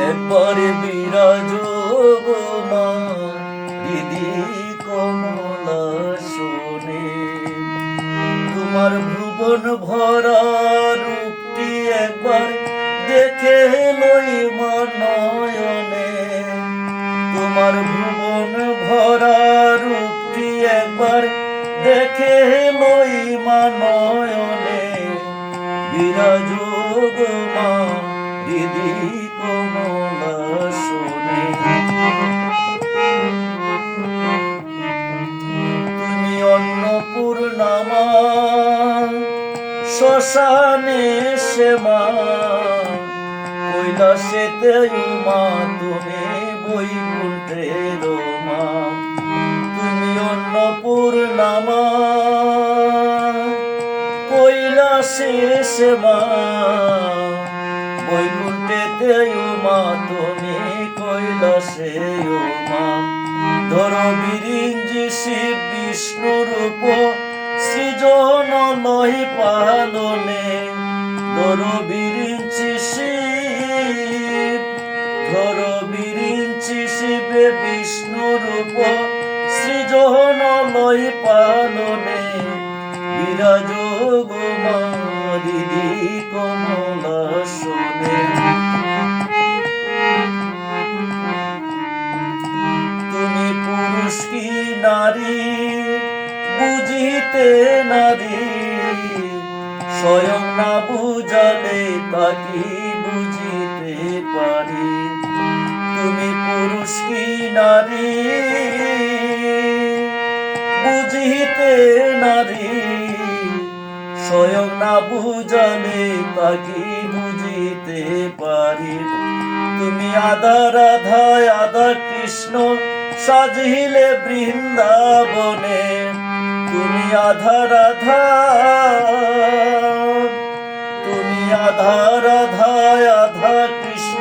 একবারে বিরাজ গো মা দিদি কমলা শোনে। তোমার ভুবন ভরা রূপটি একবার দেখে লই মা নয়নে। তোমার ভুবন ভরা রূপটি একবার দেখে লই মা নয়নে। বিরাজ গো মা দিদি কমলা শোনে। তুমি অন্নপূর্ণা মা শ্মশানে শ্যামা, কৈলাসেতে মা তুমি বৈকুণ্ঠের মা। তুমি অন্নপূর্ণা মা কৈলাসে শ্যামা, বৈকুণ্ঠেতে মা তুমি কৈলাসে মা। ধর বিরিঞ্জি শিব বিষ্ণু রূপ সৃজন লয় পালনে। ধর বিরিঞ্চি শিব, ধর বিরিঞ্চি শিব বিষ্ণু রূপ সৃজন লয় পালনে। বিরাজ গো মা দিদি কমলা শোনে। তুমি পুরুষ কি নারী বুঝিতে নারী, স্বয়ং না বুঝালে তাকি বুঝিতে পারি। তুমি পুরুষ কি নারী বুঝিতে নারী, স্বয়ং না বুঝালে তাকি বুঝিতে পারি। তুমি আধা রাধা আধা কৃষ্ণ সাজিলে বৃন্দাবনে। তুমি আধা রাধা, তুমি আধা রাধা আধা কৃষ্ণ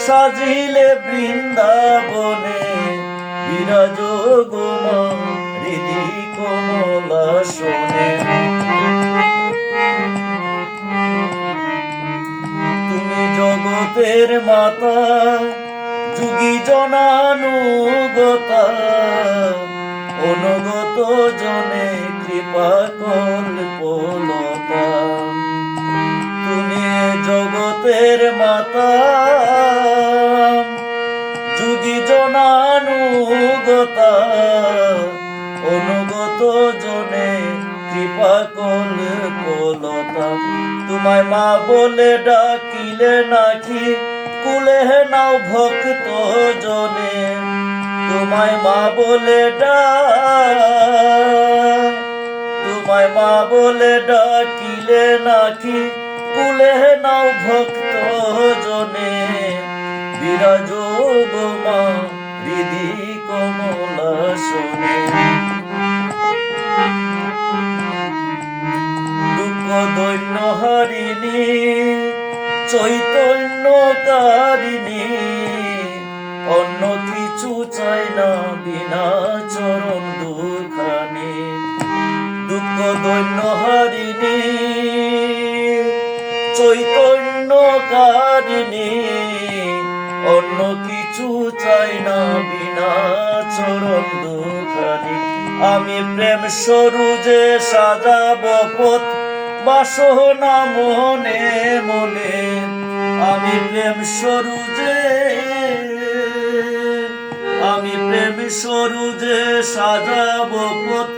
সাজিলে বৃন্দাবনে। বিরাজ গো মা দিদি কমলা শোনে। তুমি জগতের মাতা যুগী জনানুগতা, অনুগত জনে কৃপা কল্পলতা। তুমি জগতের মাতা যুগী জনানুগতা, অনুগত জনে কৃপা কল্পলতা। তোমায় মা বলে ডাকিলে নাকি কুলে নাও ভক্ত জনে। তোমায় মা বলে তোমায় মা বলে ডাকিলে নাকি কুলে নাও ভক্ত জনে। বিরাজ গো মা দিদি কমলা শোনে। দুঃখ দৈন্য হারিণী চৈতন্যকারিণী, অন্য কিছু চাই না বিনা চরণ দুখানি। দুঃখ দৈন্য হারিণী চৈতন্যকারিণী, অন্য কিছু চাই না বিনা চরণ দুখানি। আমি প্রেম সরুজে সাজাব পথ বাসনা মনে মনে। আমি প্রেম সরুজে, আমি প্রেম সরুজে সাজাব পথ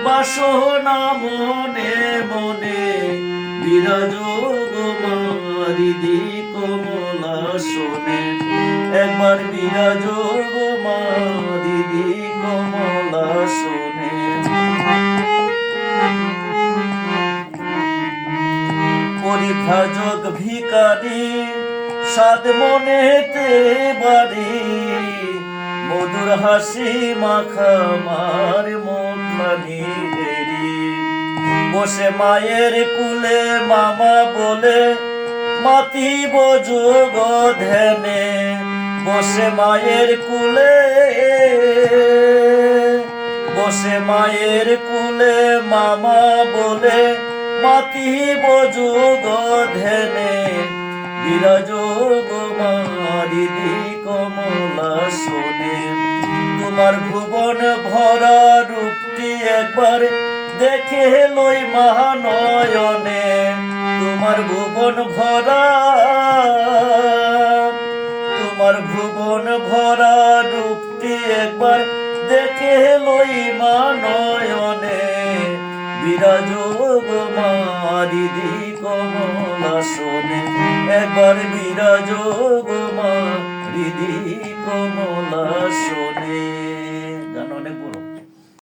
বাসনা মনে মনে। বিরাজ গো মা দিদি কমলা শোনে। একবার বিরাজ গো মা দিদি কমলা শোনে। পরিভ্রাজক ভিখারি সাদ মনেতে বাড়ি, মধুর হাসি মাখা মার মুখখানি দেরি। বসে মায়ের কুলে মামা বলে মাতিব যোগ ধ্যানে। বসে মায়ের কুলে, বসে মায়ের কুলে মামা বলে মাতিব যোগ ধ্যানে। বিরাজ গো মা হৃদি কমলাসনে। তোমার ভুবন ভরা রূপটি একবার দেখে লই মহানয়নে। তোমার ভুবন ভরা, তোমার ভুবন ভরা রূপটি একবার দেখে লই মহানয়নে। বিরাজ গো মা হৃদি কমলাসনে। একবার বিরাজ গো মা হৃদি কমলাসনে। গান অনেক বড়।